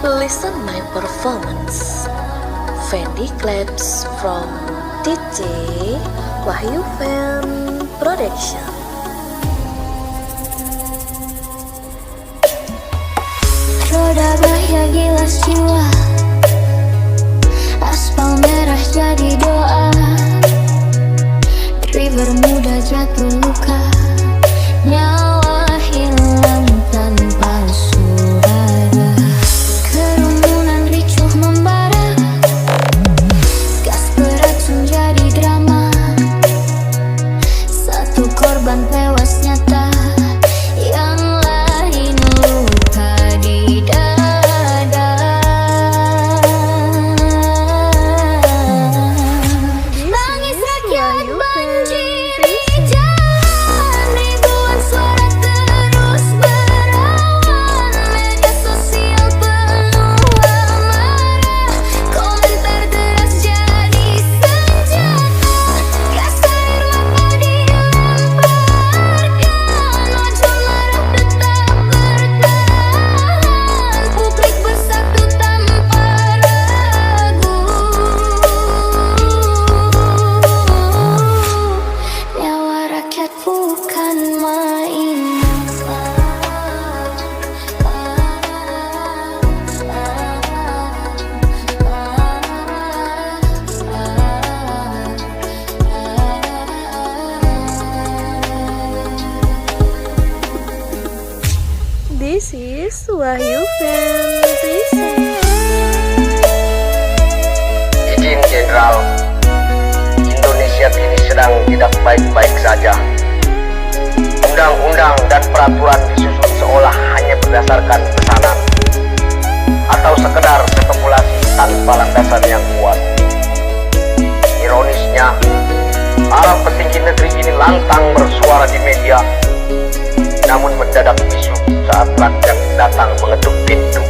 Listen my performance. Fendi Claps from DJ Wahyu Fan Production. Roda bahaya gilas jiwa, aspal merah jadi doa. River muda jatuh luka, nyawa hilang tanpa suara. Kerumunan ricuh membara, gas beracun jadi drama. Satu korban tewas nyata, yang lain luka di dada. Tangis rakyat banjir di jalan, ribuan suara terus berawan. Media sosial penuh amarah, komentar deras jadi senjata. Gas air mata dilemparkan, wajah marah tetap bertahan. Publik bersatu tanpa ragu, nyawa rakyat bukan main. This is Wahyu Fan Production. Izin Jenderal, Indonesia kini sedang tidak baik-baik saja. Undang-undang dan peraturan disusun seolah hanya berdasarkan pesanan atau sekedar spekulasi tanpa landasan yang kuat. Ironisnya, para petinggi negeri ini lantang bersuara di media, namun mendadak bisu saat rakyat datang mengetuk pintu.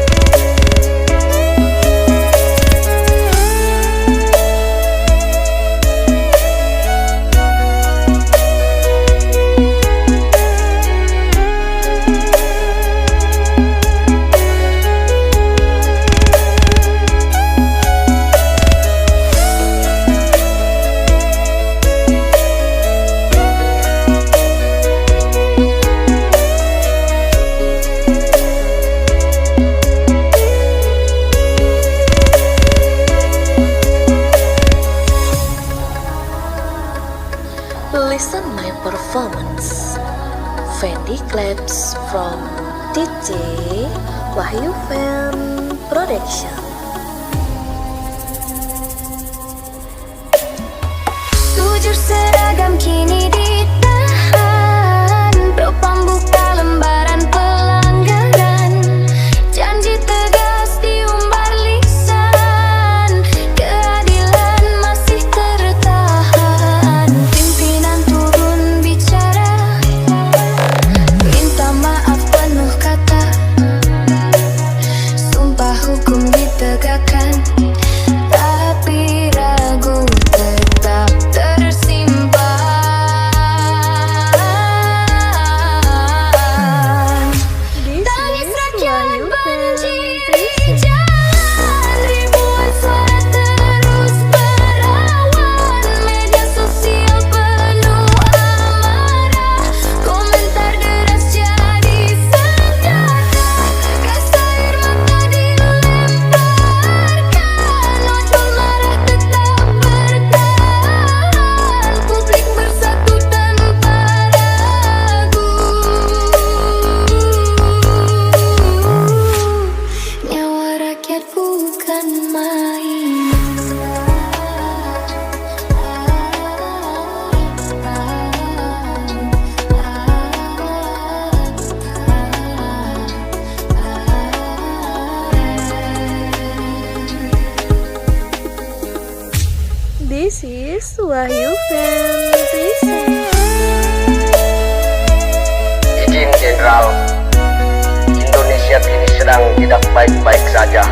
Listen my performance. Fendi Claps from DJ Wahyu Fan Production. Jujur seragam kini ditahan, propam buka lembaran pelanggaran. Janji tegas diumbar lisan, keadilan masih tertahan. Pimpinan turun bicara, minta maaf penuh kata. Sumpah hukum ditegakkan, tapi ragu tetap tersimpan. Tangis rakyat banjir di jalan, ribuan suara terus berawan. Media sosial penuh amarah, komentar deras jadi senjata. Gas air mata dilemparkan, wajah marah tetap bertahan. Publik bersatu tanpa ragu, nyawa rakyat bukan main. This is Wahyu Fan Production. Izin Jenderal, Indonesia kini sedang tidak baik-baik saja.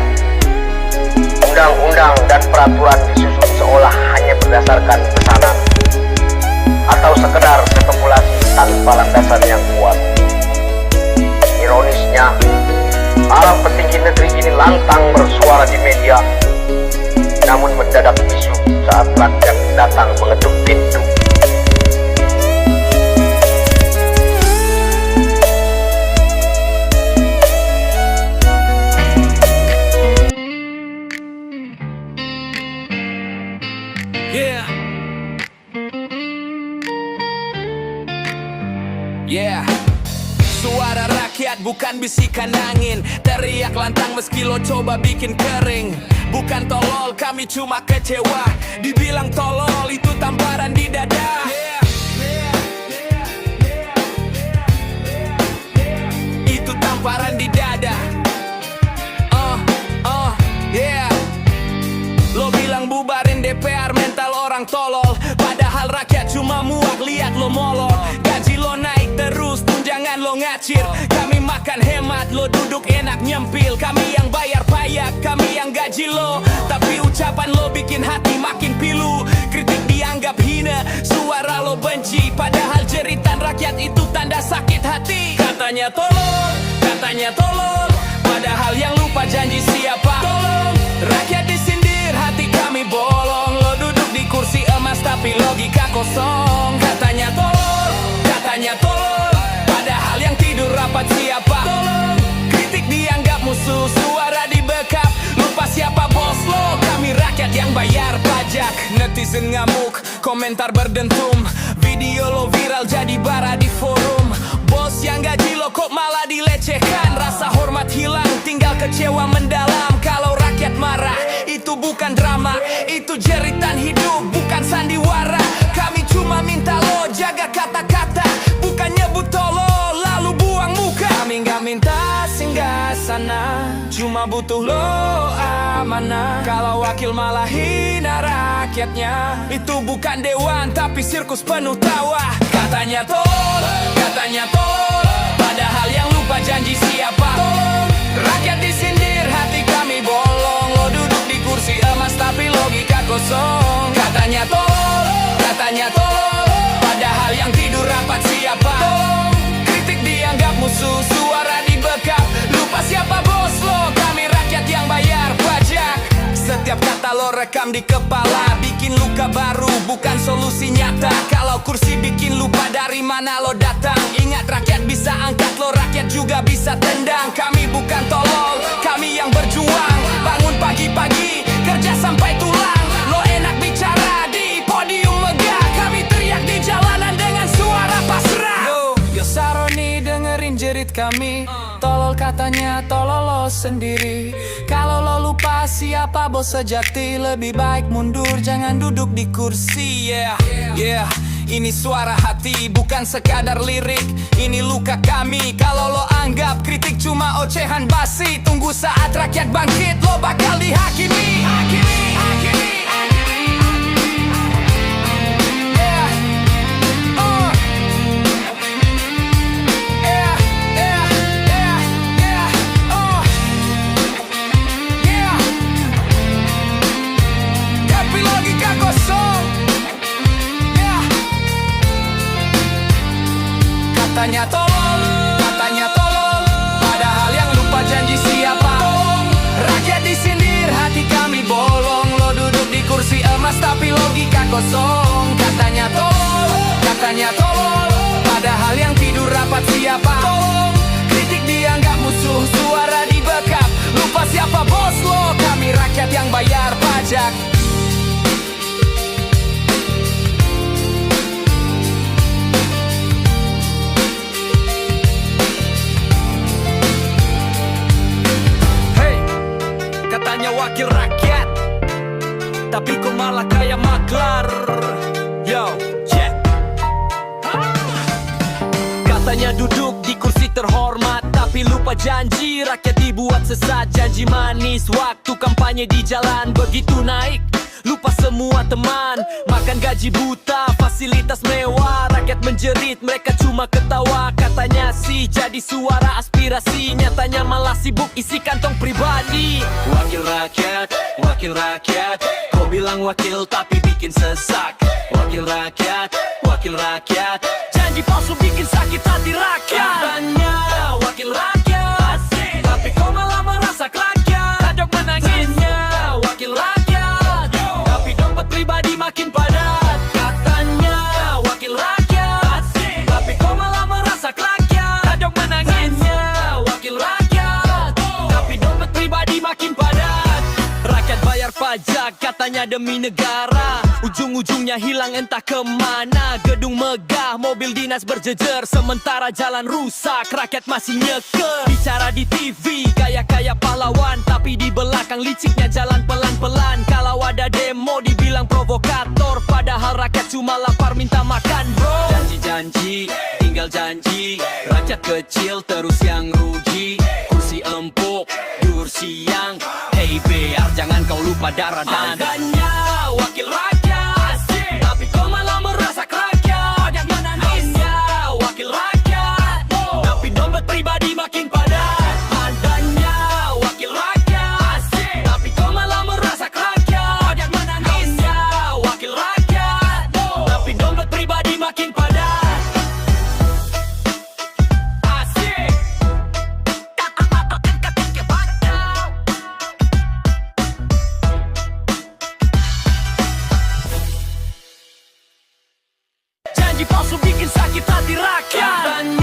Undang-undang dan peraturan disusun seolah hanya berdasarkan pesanan atau sekedar spekulasi tanpa landasan yang kuat. Ironisnya, para petinggi negeri ini lantang Yeah. Suara rakyat bukan bisikan angin, teriak lantang meski lo coba bikin kering. Bukan tolol, kami cuma kecewa. Dibilang tolol, itu tamparan di dada. Itu tamparan di dada. Yeah. Lo bilang bubarin DPR, mental orang tolol. Padahal rakyat cuma muak lihat lo molor. Gaji lo naik terus, tunjangan lo ngacir. Kami makan hemat, lo duduk enak nyempil. Kami yang bayar pajak, kami yang gaji lo. Tapi ucapan lo bikin hati makin pilu. Kritik dianggap hina, suara lo benci. Padahal jeritan rakyat itu tanda sakit hati. Katanya tolol, padahal yang lupa janji siapa. Tolong, rakyat disindir, hati kami bolong. Lo duduk di kursi emas tapi logika kosong. Katanya tolol, padahal yang tidur rapat siapa. Tolong, kritik dianggap musuh, suara dibekap. Lupa siapa bos lo, kami rakyat yang bayar pajak. Netizen ngamuk, komentar berdentum. Video lo viral jadi bara di forum. Bos yang gaji lo kok malah dilecehkan. Rasa hormat hilang, tinggal kecewa mendalam. Kalau rakyat marah, itu bukan drama. Itu jeritan hidup, bukan sandiwara. Kami cuma minta lo jaga kata-kata, bukan nyebut tolol lalu buang muka. Kami gak minta singgah sana, cuma butuh lo amanah. Kalau wakil malah hina rakyatnya, itu bukan dewan tapi sirkus penuh tawa. Katanya tolol, padahal yang lupa janji siapa. Rakyat disindir, hati kami bolong. Lo duduk di kursi emas tapi logika kosong. Katanya tolol, padahal yang tidur rapat siapa. Kritik dianggap musuh, suara dibekap. Lupa siapa bos lo, kami rakyat yang bayar pajak. Setiap kata lo rekam di kepala, bikin luka baru, bukan solusi nyata. Kalau kursi bikin lupa dari mana lo datang. Ingat rakyat bisa angkat lo, rakyat juga bisa tendang. Kami bukan tolol, kami yang berjuang. Bangun pagi-pagi, kerja sampai tulang. Lo enak bicara di podium megah, kami teriak di jalanan dengan suara pasrah. Yo Saroni dengerin jerit kami. Tolol katanya tolol lo sendiri. Kalau lo lupa siapa bos sejati, lebih baik mundur, jangan duduk di kursi. Yeah. Ini suara hati, bukan sekadar lirik. Ini luka kami. Kalau lo anggap kritik cuma ocehan basi, tunggu saat rakyat bangkit, lo bakal dihakimi. Tapi logika kosong. Katanya tolol, padahal yang lupa janji siapa. Rakyat disindir, hati kami bolong. Lo duduk di kursi emas tapi logika kosong. Katanya tolol, padahal yang tidur rapat siapa. Kritik dianggap musuh, suara dibekap. Lupa siapa bos lo, kami rakyat yang bayar pajak. Katanya wakil rakyat, tapi kok malah kayak maklar. Yo, check. Katanya duduk di kursi terhormat, tapi lupa janji. Rakyat dibuat sesat, janji manis. Waktu kampanye di jalan begitu naik, lupa semua teman. Makan gaji buta, fasilitas mewah. Rakyat menjerit, mereka cuma ketawa. Katanya sih jadi suara aspirasi, nyatanya malah sibuk isi kantong pribadi. Wakil rakyat, kau bilang wakil tapi bikin sesak. Wakil rakyat, janji palsu bikin sakit hati rakyat. Katanya wakil rakyat, tapi kau malah merasak rakyat. Kadang menangisnya wakil rakyat, tapi dompet pribadi makin padat. Katanya wakil rakyat, tapi kau malah merasak rakyat. Kadang menangisnya wakil rakyat, tapi dompet pribadi makin padat. Rakyat bayar pajak, katanya demi negara, ujung-ujungnya hilang entah kemana. Gedung megah, mobil dinas berjejer, sementara jalan rusak, rakyat masih nyeker. Bicara di TV, gaya-gaya pahlawan, tapi di belakang liciknya jalan pelan-pelan. Kalau ada demo dibilang provokator, padahal rakyat cuma lapar minta makan bro. Janji-janji, tinggal janji, rakyat kecil terus yang rugi. Kursi empuk, dur siang, hey biar jangan kau lupa darah dan adanya wakil rakyat, tapi kau malah merasak rakyat. Yang mana hanya wakil rakyat, tapi dompet pribadi makin padat. Adanya wakil rakyat, tapi kau malah merasak rakyat. Yang mana hanya wakil rakyat, tapi dompet pribadi makin padat. Asik. Janji palsu bikin sakit hati rakyat.